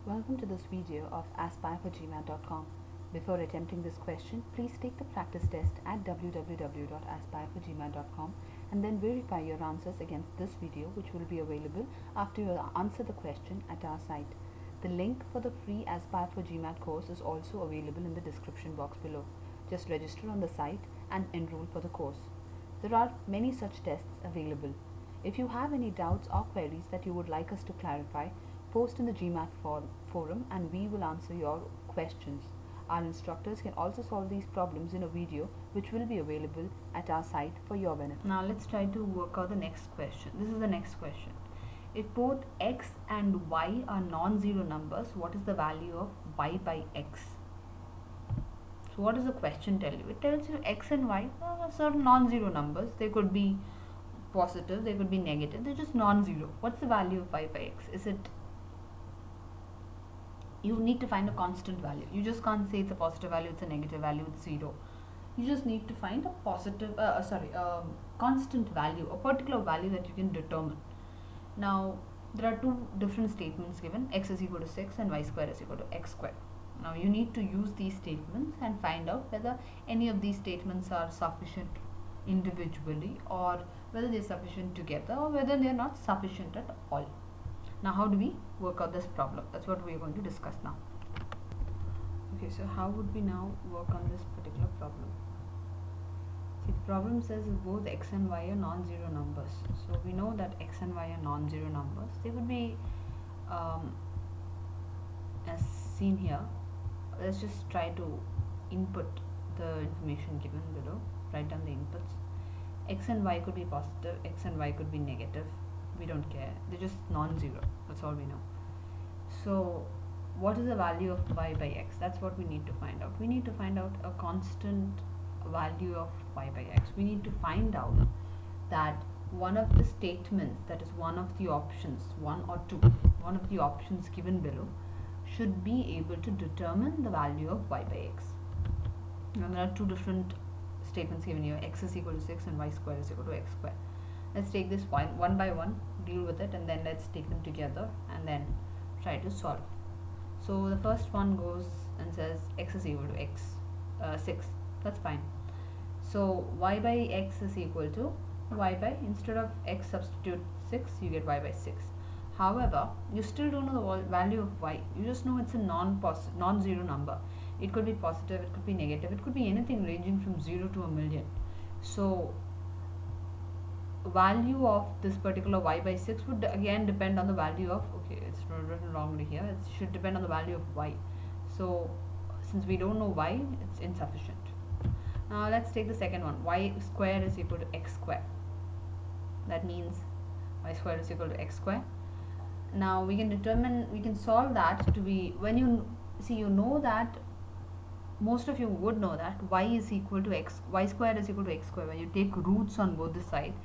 Welcome to this video of aspireforgmat.com. Before attempting this question, please take the practice test at www.aspireforgmat.com and then verify your answers against this video, which will be available after you answer the question at our site. The link for the free Aspire for GMAT course is also available in the description box below. Just register on the site and enroll for the course. There are many such tests available. If you have any doubts or queries that you would like us to clarify, post in the GMAT forum and we will answer your questions. Our instructors can also solve these problems in a video which will be available at our site for your benefit. Now let's try to work out the next question. This is the next question. If both x and y are non-zero numbers, what is the value of y by x? So what does the question tell you? It tells you x and y are certain non-zero numbers. They could be positive, they could be negative, they're just non-zero. What's the value of y by x? Is it, you need to find a constant value. You just can't say it's a positive value, it's a negative value, it's zero. You just need to find a positive, constant value, a particular value that you can determine. Now, there are two different statements given, x is equal to 6 and y square is equal to x square. Now, you need to use these statements and find out whether any of these statements are sufficient individually or whether they're sufficient together or whether they're not sufficient at all. Now, how do we work out this problem? That's what we're going to discuss now. Okay, so how would we now work on this particular problem? See, the problem says if both x and y are non-zero numbers. So we know that x and y are non-zero numbers. They would be, as seen here. Let's just try to input the information given below. Write down the inputs. X and y could be positive, x and y could be negative. We don't care. They're just non-zero. That's all we know. So what is the value of y by x? That's what we need to find out. We need to find out a constant value of y by x. We need to find out that one of the statements, that is one of the options, one or two, one of the options given below should be able to determine the value of y by x. Now there are two different statements given here, x is equal to 6 and y square is equal to x square. Let's take this one by one, deal with it, and then let's take them together and then try to solve. So the first one goes and says x is equal to 6. That's fine. So y by x is equal to y by, instead of x substitute 6, you get y by 6. However, you still don't know the value of y. You just know it's a non-zero number. It could be positive, it could be negative, it could be anything ranging from 0 to a million. So value of this particular y by 6 would again depend on the value of, okay, it's written wrongly here, it should depend on the value of y. So since we don't know y, it's insufficient. Now let's take the second one, y square is equal to x square. That means y square is equal to x square. Now we can solve that to be, when you see, you know that most of you would know that y is equal to x, y square is equal to x square. When you take roots on both the sides,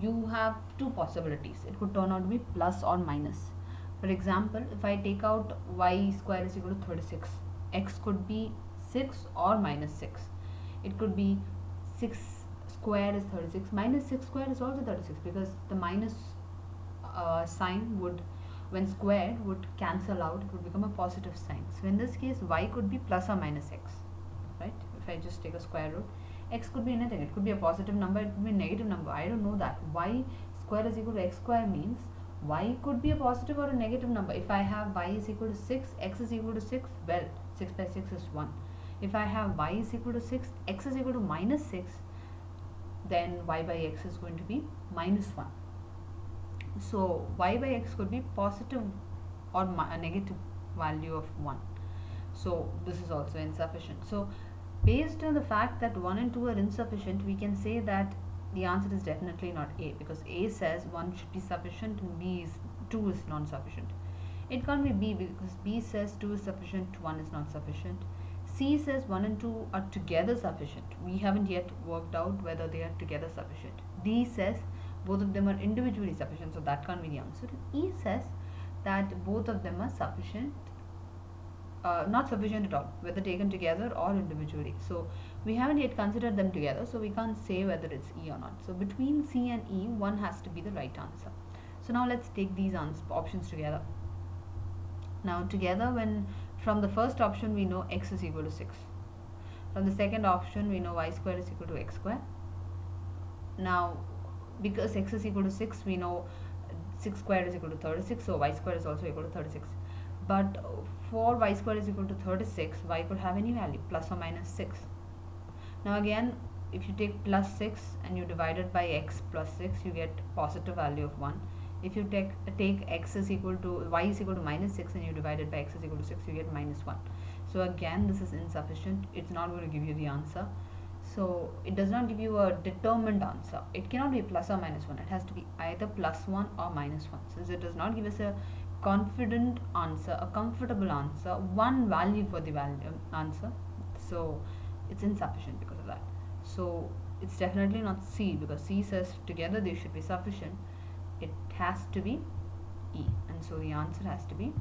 you have two possibilities. It could turn out to be plus or minus. For example, if I take out y square is equal to 36, x could be 6 or minus 6. It could be 6 square is 36, minus 6 square is also 36, because the minus sign would, when squared, would cancel out, it would become a positive sign. So in this case, y could be plus or minus x, right? If I just take a square root, x could be anything. It could be a positive number, it could be a negative number. I don't know that. Y square is equal to x square means y could be a positive or a negative number. If I have y is equal to 6, x is equal to 6, well, 6 by 6 is 1. If I have y is equal to 6, x is equal to minus 6, then y by x is going to be minus 1. So y by x could be positive or a negative value of 1. So this is also insufficient. So based on the fact that 1 and 2 are insufficient, we can say that the answer is definitely not A, because A says 1 should be sufficient and 2 is non-sufficient. It can't be B, because B says 2 is sufficient, 1 is not sufficient. C says 1 and 2 are together sufficient. We haven't yet worked out whether they are together sufficient. D says both of them are individually sufficient, so that can't be the answer. E says that both of them are sufficient, not sufficient at all, whether taken together or individually. So we haven't yet considered them together, so we can't say whether it's E or not. So between C and E, one has to be the right answer. So now let's take these options together. Now together, when from the first option we know x is equal to 6. From the second option we know y square is equal to x square. Now because x is equal to 6, we know 6 squared is equal to 36, so y square is also equal to 36. But for y square is equal to 36, y could have any value, plus or minus 6. Now again, if you take plus 6 and you divide it by x plus 6, you get positive value of 1. If you take x is equal to y is equal to minus 6 and you divide it by x is equal to 6, you get minus 1. So again, this is insufficient. It's not going to give you the answer. So it does not give you a determined answer. It cannot be plus or minus 1. It has to be either plus 1 or minus 1. Since it does not give us a confident answer, a comfortable answer, one value for the answer, so it's insufficient because of that. So it's definitely not C, because C says together they should be sufficient. It has to be E, and so the answer has to be